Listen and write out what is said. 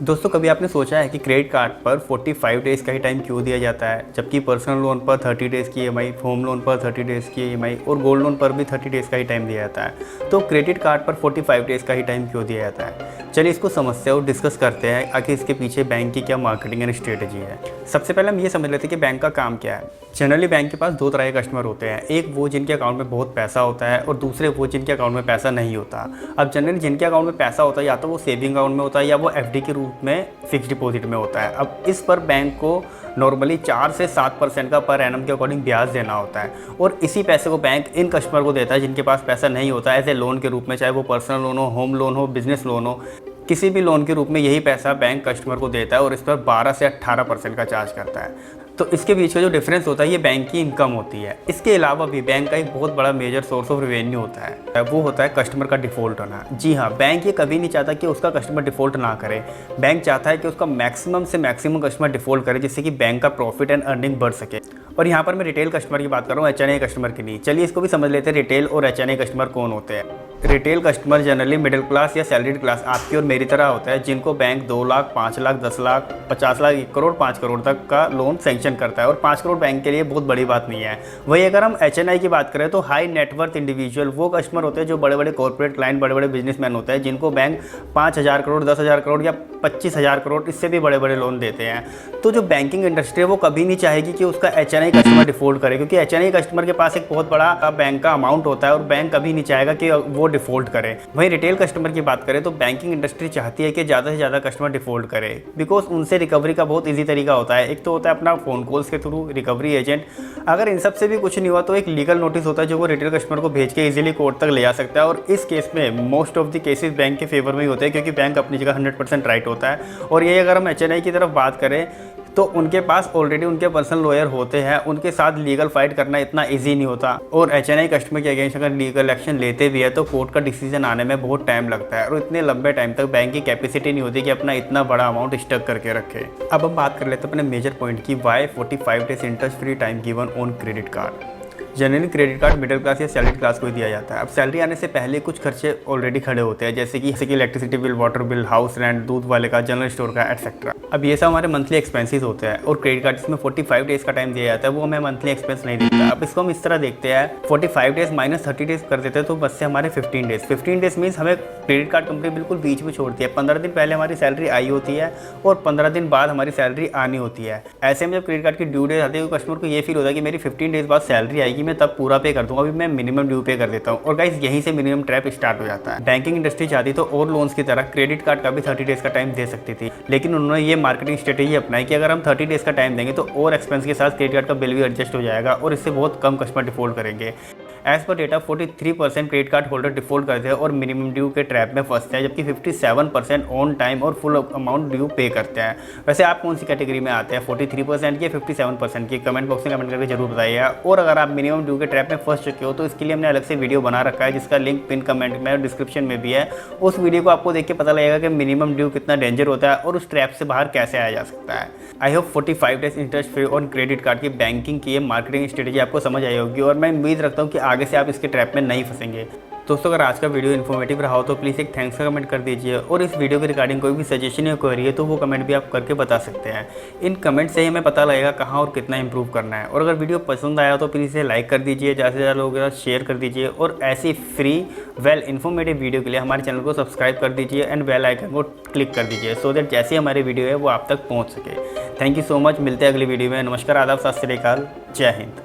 दोस्तों कभी आपने सोचा है कि क्रेडिट कार्ड पर 45 डेज़ का ही टाइम क्यों दिया जाता है, जबकि पर्सनल लोन पर 30 डेज़ की ईएमआई, होम लोन पर 30 डेज़ की ईएमआई और गोल्ड लोन पर भी 30 डेज़ का ही टाइम दिया जाता है। तो क्रेडिट कार्ड पर 45 डेज़ का ही टाइम क्यों दिया जाता है? चलिए इसको समझते हैं और डिस्कस करते हैं आखिर इसके पीछे बैंक की क्या मार्केटिंग एंड स्ट्रेटेजी है। सबसे पहले हम ये समझ लेते हैं कि बैंक का काम क्या है। जनरली बैंक के पास दो तरह के कस्टमर होते हैं, एक वो जिनके अकाउंट में बहुत पैसा होता है और दूसरे वो जिनके अकाउंट में पैसा नहीं होता। अब जनरली जिनके अकाउंट में पैसा होता है या तो वो सेविंग अकाउंट में होता है या वो एफडी के रूप में फिक्स डिपॉजिट में होता है। अब इस पर बैंक को नॉर्मली 4 से 7% का पर एनम के अकॉर्डिंग ब्याज देना होता है और इसी पैसे को बैंक इन कस्टमर को देता है जिनके पास पैसा नहीं होता है, एज ए लोन के रूप में, चाहे वो पर्सनल लोन हो, होम लोन हो, बिजनेस लोन हो, किसी भी लोन के रूप में यही पैसा बैंक कस्टमर को देता है और इस पर 12 से 18% का चार्ज करता है। तो इसके बीच का जो डिफरेंस होता है ये बैंक की इनकम होती है। इसके अलावा भी बैंक का एक बहुत बड़ा मेजर सोर्स ऑफ रेवेन्यू होता है, वो होता है कस्टमर का डिफ़ॉल्ट होना। जी हाँ, बैंक ये कभी नहीं चाहता कि उसका कस्टमर डिफ़ॉल्ट ना करे। बैंक चाहता है कि उसका मैक्सिमम से मैक्सिमम कस्टमर डिफ़ॉल्ट करे, जिससे कि बैंक का प्रॉफिट एंड अर्निंग बढ़ सके। और यहाँ पर मैं रिटेल कस्टमर की बात कर रहा हूँ, एचएनआई कस्टमर की नहीं। चलिए इसको भी समझ लेते हैं, रिटेल और एचएनआई कस्टमर कौन होते हैं। Retail customer generally middle class या सैलरीड क्लास आपकी और मेरी तरह होता है, जिनको बैंक 2 लाख, 5 लाख, 10 लाख, 50 लाख, 1 करोड़, 5 करोड़ तक का लोन सैंक्शन करता है। और 5 करोड़ बैंक के लिए बहुत बड़ी बात नहीं है। वही अगर हम एचएनआई की बात करें तो हाई नेटवर्थ इंडिविजुअल वो कस्टमर होते हैं जो बड़े बड़े कॉर्पोरेट क्लाइंट, बड़े बड़े बिजनेसमैन होते हैं, जिनको बैंक 5,000 करोड़, 10,000 करोड़ या 25,000 करोड़ इससे भी बड़े बड़े लोन देते हैं। तो जो बैंकिंग इंडस्ट्री है वो कभी नहीं चाहेगी कि उसका एचएनआई कस्टमर डिफॉल्ट करे, क्योंकि एचएनआई कस्टमर के पास एक बहुत बड़ा बैंक का अमाउंट होता है और बैंक कभी नहीं चाहेगा कि वो डिफॉल्ट करे। वहीं रिटेल कस्टमर की बात करें तो बैंकिंग इंडस्ट्री चाहती है कि ज़्यादा से ज़्यादा कस्टमर डिफॉल्ट करे, बिकॉज उनसे रिकवरी का बहुत ईजी तरीका होता है। एक तो होता है अपना फ़ोन कॉल्स के थ्रू रिकवरी एजेंट, अगर इन सब से भी कुछ नहीं हुआ तो एक लीगल नोटिस होता है जो वो रिटेल कस्टमर को भेज के इजीली कोर्ट तक ले आ सकता है। और इस केस में most of the cases bank के फेवर में ही होते हैं, क्योंकि बैंक अपनी जगह 100% राइट होता है। और ये अगर हम एचएनआई की तरफ बात करें तो उनके पास ऑलरेडी उनके पर्सनल लॉयर होते हैं, उनके साथ लीगल फाइट करना इतना इजी नहीं होता। और एचएनआई कस्टमर के अगेंस्ट अगर लीगल एक्शन लेते भी है तो कोर्ट का डिसीजन आने में बहुत टाइम लगता है और इतने लंबे टाइम तक बैंक की कैपेसिटी नहीं होती कि अपना इतना बड़ा अमाउंट स्टक करके रखे। अब हम बात कर लेते हैं अपने मेजर पॉइंट की, why 45 days interest free time given on credit card. Generally credit card middle class या सैलरी क्लास को ही दिया जाता है। अब सैलरी आने से पहले कुछ खर्चे ऑलरेडी खड़े होते हैं, जैसे कि electricity bill, water bill, house rent, दूध वाले का, जनरल स्टोर का, एटसेट्रा। अब ये सब हमारे मंथली एक्सपेंसेस होते हैं और क्रेडिट कार्ड जिसमें 45 डेज़ का टाइम दिया जाता है वो हमें मंथली एक्सपेंस नहीं देता। अब इसको हम इस तरह देखते हैं, 45 डेज़ माइनस 30 डेज़ कर देते हैं तो बस से हमारे 15 डेज़। 15 डेज़ मीन्स हमें क्रेडिट कार्ड कंपनी बिल्कुल बीच में छोड़ती है। 15 दिन पहले हमारी सैलरी आई होती है और 15 दिन बाद हमारी सैलरी आनी होती है। ऐसे में जब क्रेडिट कार्ड की ड्यू डेट आती है तो कस्टमर को ये फील होता है कि मेरी 15 डेज़ बाद सैलरी आएगी, मैं तब पूरा पे दूंगा, अभी मैं मिनिमम ड्यू पे कर देता हूं। और गाइस यहीं से मिनिमम ट्रैप स्टार्ट हो जाता है। बैंकिंग इंडस्ट्री चाहती तो और लोन्स की तरह क्रेडिट कार्ड का भी 30 डेज का टाइम दे सकती थी, लेकिन उन्होंने ये मार्केटिंग स्ट्रेटेजी अपनाई कि अगर हम 30 डेज का टाइम देंगे तो और एक्सपेंस के साथ क्रेडिट कार्ड का बिल भी एडजस्ट हो जाएगा और इससे बहुत कम कस्टमर डिफॉल्ट करेंगे। एज पर data 43% credit card holder default करते हैं और मिनिमम ड्यू के ट्रैप में फंसते हैं, जबकि 57% ऑन टाइम और फुल अमाउंट ड्यू पे करते हैं। वैसे आप कौन सी कैटेगरी में आते हैं, 43% की, 57% की? कमेंट बॉक्स में कमेंट करके जरूर बताइएगा। और अगर आप मिनिमम ड्यू के ट्रैप में फंस चुके हो तो इसके लिए हमने अलग से वीडियो बना रखा है, जिसका लिंक पिन कमेंट में और डिस्क्रिप्शन में भी है। उस वीडियो को आपको देख के पता लगेगा कि मिनिमम ड्यू कितना डेंजर होता है और उस ट्रैप से बाहर कैसे आया जा सकता है। I hope 45 days interest free on credit card की बैंकिंग की ये मार्केटिंग स्ट्रेटेजी आपको समझ आई होगी और मैं उम्मीद रखता हूँ कि आगे से आप इसके ट्रैप में नहीं फंसेंगे। दोस्तों अगर आज का वीडियो इन्फॉर्मेटिव रहा हो तो प्लीज़ एक थैंक्स का कमेंट कर दीजिए और इस वीडियो के रिगार्डिंग कोई भी सजेशन या क्वेरी है तो वो कमेंट भी आप करके बता सकते हैं। इन कमेंट से ही हमें पता लगेगा कहाँ और कितना इंप्रूव करना है। और अगर वीडियो पसंद आया तो प्लीज़ इसे लाइक कर दीजिए, ज़्यादा से ज़्यादा लोगों के साथ शेयर कर दीजिए और ऐसी फ्री वेल इन्फॉर्मेटिव वीडियो के लिए हमारे चैनल को सब्सक्राइब कर दीजिए एंड बेल आइकन को क्लिक कर दीजिए, सो दैट जैसे हमारी वीडियो है वो आप तक पहुँच सके। थैंक यू सो मच, मिलते हैं अगली वीडियो में। नमस्कार, आदाब, सत श्री अकाल, जय हिंद।